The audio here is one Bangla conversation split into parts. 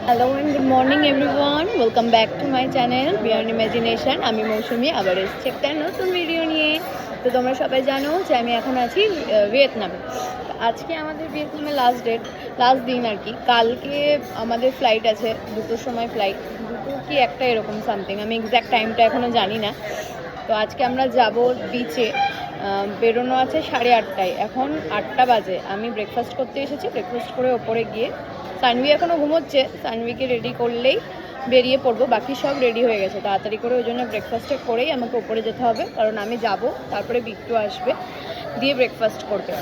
Hello and good morning everyone, welcome back to my channel beyond imagination. আমি মৌসুমি আবার এসেছি একটা নতুন ভিডিও নিয়ে। তো তোমরা সবাই জানো যে আমি এখন আছি ভিয়েতনামে। আজকে আমাদের ভিয়েতনামে লাস্ট দিন আর কি। কালকে আমাদের ফ্লাইট আছে, 2টোর সময় ফ্লাইট, 2টো কি একটা এরকম সামথিং, আমি এক্স্যাক্ট টাইমটা এখনও জানি না। তো আজকে আমরা যাব বিচে, বেরোনো আছে 8:30টায়, এখন 8টা বাজে। আমি ব্রেকফাস্ট করতে এসেছি, ব্রেকফাস্ট করে ওপরে গিয়ে সানভি এখনও ঘুমোচ্ছে, সানভিকে রেডি করলেই বেরিয়ে পড়বো। বাকি সব রেডি হয়ে গেছে তাড়াতাড়ি করে, ওই জন্য ব্রেকফাস্টটা করেই আমাকে ওপরে যেতে হবে, কারণ আমি যাব, তারপরে বিট্টু আসবে, দিয়ে ব্রেকফাস্ট করবে।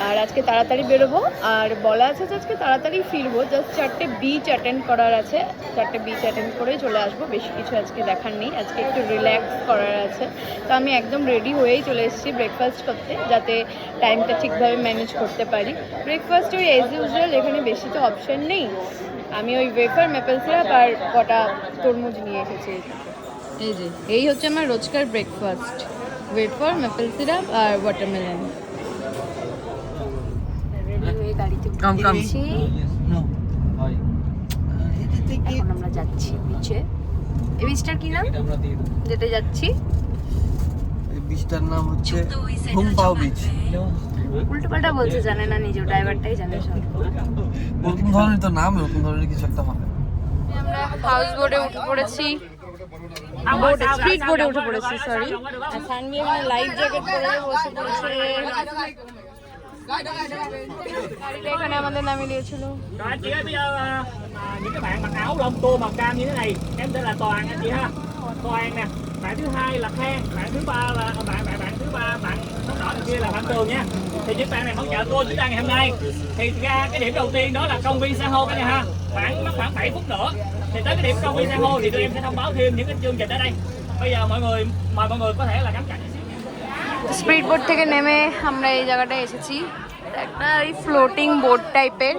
আর আজকে তাড়াতাড়ি বেরোবো, আর বলা আছে যে আজকে তাড়াতাড়ি ফিরবো, জাস্ট 4টে বিচ অ্যাটেন্ড করার আছে, 4টে বিচ অ্যাটেন্ড করেই চলে আসবো। বেশি কিছু আজকে দেখার নেই, আজকে একটু রিল্যাক্স করার আছে। তো আমি একদম রেডি হয়েই চলে এসেছি ব্রেকফাস্ট করতে, যাতে টাইমটা ঠিকভাবে ম্যানেজ করতে পারি। ব্রেকফাস্ট ওই অ্যাজ ইউজুয়াল, এখানে বেশি তো অপশান নেই। আমি ওই ওয়েফার, ম্যাপেল সিরাপ আর কটা তরমুজ নিয়ে এসেছি। এই হচ্ছে আমার রোজকার ব্রেকফাস্ট, ওয়েফার, ম্যাপেল সিরাপ আর ওয়াটারমেলন। এখন আমরা যাচ্ছি বিচে। এই বিচটার কি নাম যেটা যাচ্ছি? এই বিচটার নাম হচ্ছে হুমপাও বিচ। উল্টো পাল্টা বলছে, জানে না, নিজে ড্রাইভারটাই জানে সব। ওরকম ধরনের তো নাম, ওরকম ধরনের কিছু একটা হবে। আমরা হাউস বোটে উঠে পড়েছি, স্ট্রিট বোটে উঠে পড়েছি, সরি। আর সানভি এখানে লাইফ জ্যাকেট পরে বসে পড়েছে। গাড়িটা এখানে আমাদের নামিয়ে দিয়েছিল। Rồi anh chị ơi, bây giờ những cái bạn mặc áo lông tô màu cam như thế này, em tên là Toàn anh chị ha. Toàn nè. Bạn thứ hai là Khang, bạn thứ ba là bạn thứ ba, bạn tóc đỏ kia là bạn Tường nha. Thì những bạn này hỗ trợ tôi chúng ta ngày hôm nay. Thì ra cái điểm đầu tiên đó là công viên san hô cả nhà ha. Bạn mất khoảng 7 phút nữa thì tới cái điểm công viên san hô thì tụi em sẽ thông báo thêm những cái chương trình ở đây. Bây giờ mời mọi người có thể là ngắm cảnh. Speed boat থেকে নেমে আমরা এই জায়গাটায় এসেছি, একটা এই ফ্লোটিং বোট টাইপের।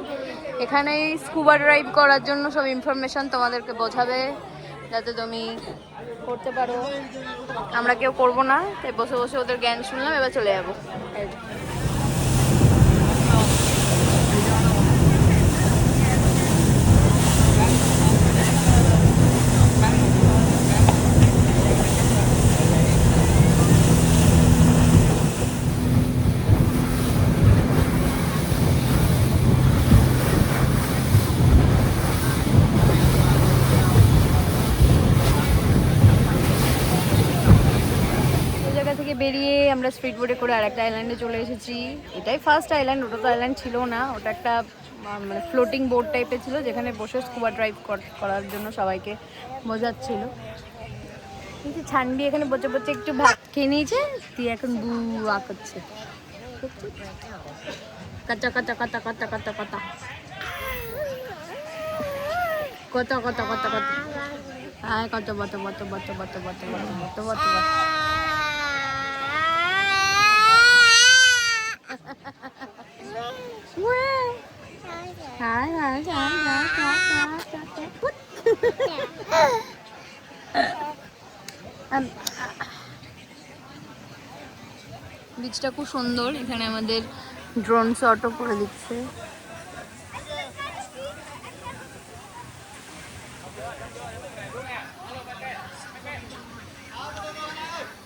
এখানে স্কুবা ড্রাইভ করার জন্য সব ইনফরমেশন তোমাদেরকে বোঝাবে, যাতে তুমি করতে পারো। আমরা কেউ করবো না, তাই বসে বসে ওদের জ্ঞান শুনলাম, এবার চলে যাবো। থেকে বেরিয়ে আমরা স্পিড বোটে করে আরেকটা আইল্যান্ডে চলে এসেছি। এটাই ফার্স্ট আইল্যান্ড, ওটা তো আইল্যান্ড ছিল না, ওটা একটা মানে ফ্লোটিং বোট টাইপের ছিল, যেখানে বসে স্কুবা ড্রাইভ করার জন্য সবাইকে বোঝাচ্ছিল। কিন্তু ছান্ডি এখানে বসে বসে একটু ভাত খেয়ে নিয়েছে, তুই এখন বুয়া করছে, কাঁচা কাঁচা কাঁচা কাঁচা কাঁচা কাঁচা কত কত কত কত, হ্যাঁ কত বত বত বত বত বত বত বত বত। বিচটা খুব সুন্দর, এখানে আমাদের ড্রোন শটও করে দিচ্ছে।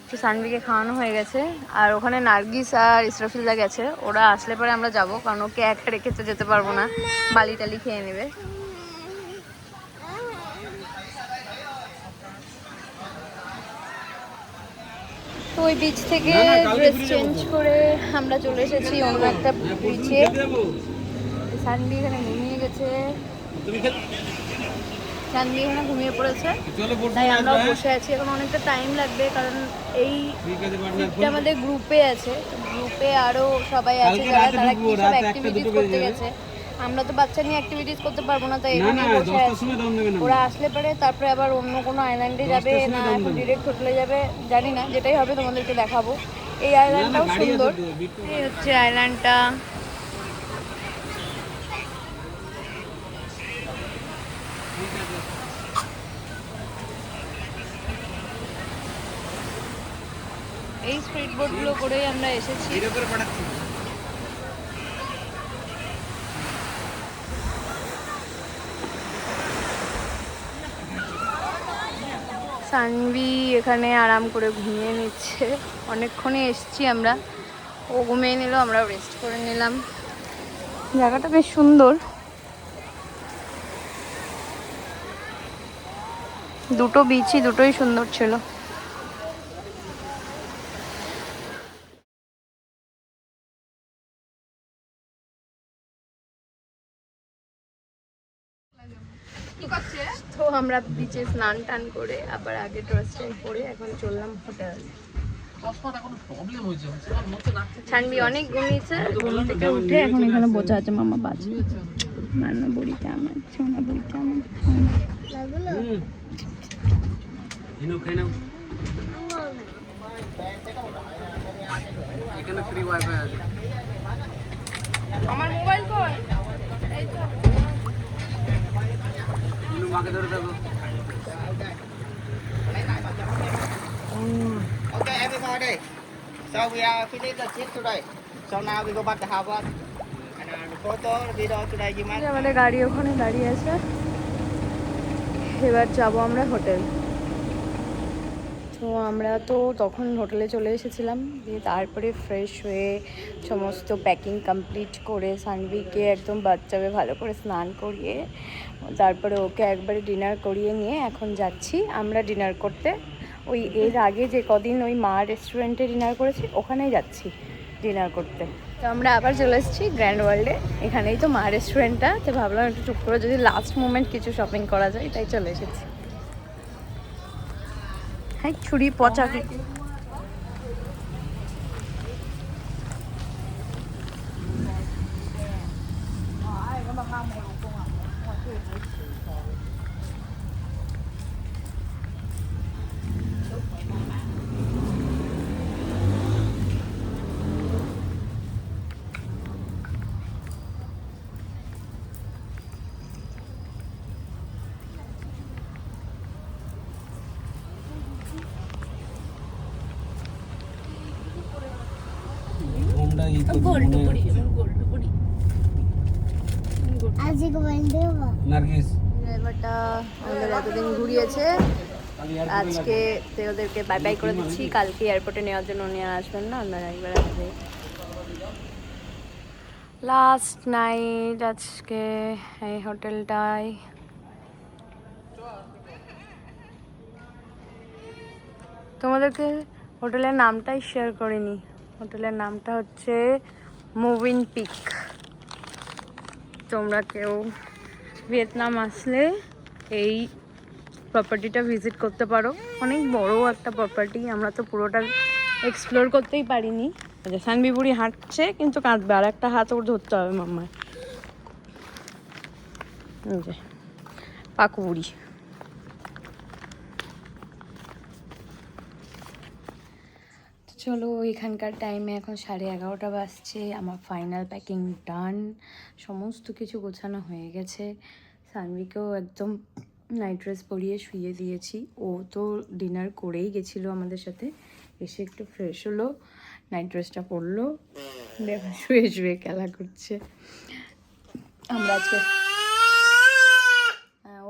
তো সানভিকে খাওয়ানো হয়ে গেছে, আর ওখানে নার্গিস আর ইসরাফিজা গেছে, ওরা আসলে পরে আমরা যাব, কারণ ওকে একটা রেখে তো যেতে পারবো না, বালি টালি খেয়ে নেবে। তো ওই বিচ থেকে ড্রেস চেঞ্জ করে আমরা চলে এসেছি অন্য একটা বিচে। সানভি এখানে ঘুমিয়ে গেছে, সানভি এখানে ঘুমিয়ে পড়েছে, তাই আমরাও বসে আছি। এখন অনেকটা টাইম লাগবে, কারণ এই ট্রিপটা আমাদের গ্রুপে আছে, গ্রুপে আরও সবাই আছে যারা, তারা কি সব অ্যাক্টিভিটিস করতে গেছে। আমরা তো বাচ্চা নিয়ে অ্যাক্টিভিটিস করতে পারবো না, তাই এখানে বসে আছি। ওরা আসলে পরে তারপরে আবার অন্য কোনো আইল্যান্ডে যাবে না, এখন ডিরেক্ট হোটেলে যাবে, জানি না, যেটাই হবে তোমাদেরকে দেখাবো। এই আইল্যান্ডটাও সুন্দর, এই হচ্ছে আইল্যান্ডটা। এই স্পিড বোটগুলো করেই আমরা এসেছি। সানভি এখানে আরাম করে ঘুমিয়ে নিচ্ছে, অনেকক্ষণে এসছি আমরা, ও ঘুমিয়ে নিল, আমরাও রেস্ট করে নিলাম। জায়গাটা বেশ সুন্দর, দুটো বিচই দুটোই সুন্দর ছিল। তো আমরা বিচে স্নান টান করে আবার আগে ড্রেস টাইম পরে এখন চললাম হোটেল। ছানবি অনেক ঘুমিয়েছে, ঘুম থেকে উঠে এখন এখানে বসে আছে মামা পাঁচ নানা বুড়িটা আমার সোনা বুড়িটা আমার এখানে ফ্রি ওয়াইফাই আছে। আমার মোবাইল কই? এই তো মাকে ধরে থাকো। Okay, everybody. So we are finished the trip today. So now we go back to Harvard. And the photo, video today you might. আমাদের গাড়ি ওখানে দাঁড়িয়ে আছে, এবার যাবো আমরা হোটেল। তো আমরা তো তখন হোটেলে চলে এসেছিলাম, দিয়ে তারপরে ফ্রেশ হয়ে সমস্ত প্যাকিং কমপ্লিট করে সানভিকে একদম বাচ্চাবে ভালো করে স্নান করিয়ে তারপরে ওকে একবারে ডিনার করিয়ে নিয়ে এখন যাচ্ছি আমরা ডিনার করতে। ওই এর আগে যে কদিন ওই মা রেস্টুরেন্টে ডিনার করেছি ওখানেই যাচ্ছি ডিনার করতে। তো আমরা আবার চলে এসেছি গ্র্যান্ড ওয়ার্ল্ডে, এখানেই তো মা রেস্টুরেন্টটা, তো ভাবলাম একটু চুপ করে যদি লাস্ট মোমেন্ট কিছু শপিং করা যায়, তাই চলে এসেছি। হ্যাঁ ছুরি পচা কি নার্গিস ড্রাইভারটা আমাদের এতদিন ঘুরিয়েছে, আজকে তো ওদেরকে বাই বাই করে দিচ্ছি, কালকে এয়ারপোর্টে নেওয়ার জন্য উনি আর আসবেন না, আমরা একবার আসবে। লাস্ট নাইট আজকে এই হোটেলটায়। তোমাদেরকে হোটেলের নামটাই শেয়ার করিনি, হোটেলের নামটা হচ্ছে মুভিং পিক। তোমরা কেউ ভিয়েতনাম আসলে এই প্রপার্টিটা ভিজিট করতে পারো, অনেক বড় একটা প্রপার্টি, আমরা তো পুরোটা এক্সপ্লোর করতেই পারিনি। আচ্ছা সানবি বুড়ি হাঁটছে কিন্তু কাঁদবে, আর একটা হাত ওর ধরতে হবে মাম্মার। যে পাকু বুড়ি। চলো এখানকার টাইমে এখন 11:30 বাজছে, আমার ফাইনাল প্যাকিং ডান, সমস্ত কিছু গোছানো হয়ে গেছে। সানভিকেও একদম নাইট ড্রেস পরিয়ে শুয়ে দিয়েছি, ও তো ডিনার করেই গেছিলো আমাদের সাথে, এসে একটু ফ্রেশ হলো, নাইট ড্রেসটা পরলো, দেখা শুয়ে শুয়ে খেলা করছে। আমরা আজকে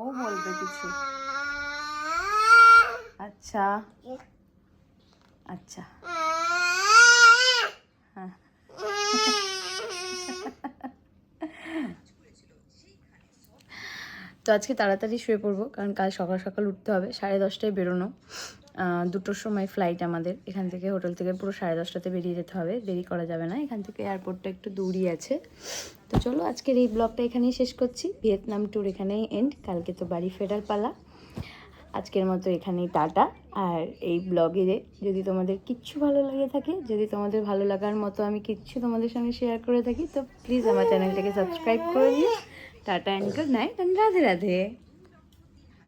ও বলবে কিছু, আচ্ছা আচ্ছা হ্যাঁ তো আজকে তাড়াতাড়ি শুয়ে পড়বো, কারণ কাল সকাল সকাল উঠতে হবে, 10:30টায় বেরোনো, 2টোর সময় ফ্লাইট আমাদের এখান থেকে, হোটেল থেকে পুরো 10:30টাতে বেরিয়ে যেতে হবে, দেরি করা যাবে না, এখান থেকে এয়ারপোর্টটা একটু দূরই আছে। তো চলো আজকের এই ব্লগটা এখানেই শেষ করছি, ভিয়েতনাম ট্যুর এখানেই এন্ড, কালকে তো বাড়ি ফেরার পালা। আজকের মতো এখানেই টাটা। আর এই ব্লগে যদি তোমাদের কিচ্ছু ভালো লাগে থাকে, যদি তোমাদের ভালো লাগার মতো আমি কিচ্ছু তোমাদের সঙ্গে শেয়ার করে থাকি, তো প্লিজ আমার চ্যানেলটাকে সাবস্ক্রাইব করে দিও। Tata and good night and Radhe Radhe.